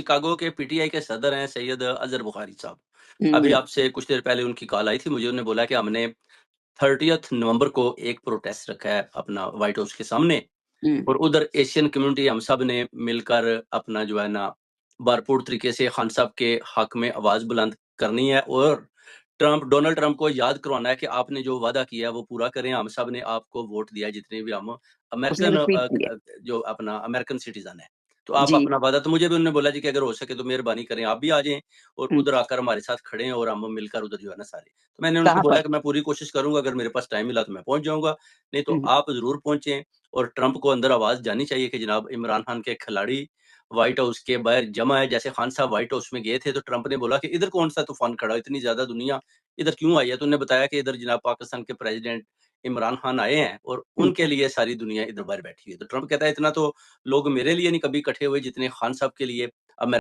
Chicago के PTI के सदर हैं सैयद अज़हर बुखारी साहब। अभी हुँ, आपसे कुछ देर पहले उनकी कॉल आई थी मुझे, उन्होंने बोला कि हमने 30th नवंबर को एक प्रोटेस्ट रखा है अपना व्हाइट हाउस के सामने हुँ, और उधर एशियन कम्युनिटी हम सब ने मिलकर अपना जो है ना भरपूर तरीके से खान साहब के हक में आवाज़ बुलंद करनी है और डोनाल्ड ट्रंप को याद करवाना है कि आपने जो वादा किया है वो पूरा करें। हम सब ने आपको वोट दिया है जितने भी हम उसने अमेरिकन रिपीट किया। जो अपना अमेरिकन सिटीज़न है। तो आप जी, अपना वादा तो मुझे भी उन्होंने बोला जी कि अगर हो सके तो मेहरबानी करें आप भी आ जाएँ और हुँ, उधर आकर हमारे साथ खड़े हैं और हम मिलकर उधर जो है ना सारे। तो मैंने उनको कहाँ बोला पर? कि मैं पूरी कोशिश करूँगा, अगर मेरे पास टाइम मिला तो मैं पहुँच जाऊँगा, नहीं तो हुँ, आप ज़रूर पहुँचे और ट्रंप को अंदर आवाज़ जानी चाहिए कि जनाब इमरान खान के खिलाड़ी व्हाइट हाउस के बाहर जमा है। जैसे खान साहब व्हाइट हाउस में गए थे तो ट्रंप ने बोला कि इधर कौन-सा तूफ़ान खड़ा है, इतनी ज़्यादा दुनिया इधर क्यों आई है? तो उन्होंने बताया कि इधर जनाब पाकिस्तान के प्रेज़िडेंट इमरान खान आए हैं और हुँ। उनके लिए सारी दुनिया इधर बाहर बैठी हुई है। तो ट्रंप कहता है इतना तो लोग मेरे लिए नहीं कभी इकट्ठे हुए जितने खान साहब के लिए अमेरिका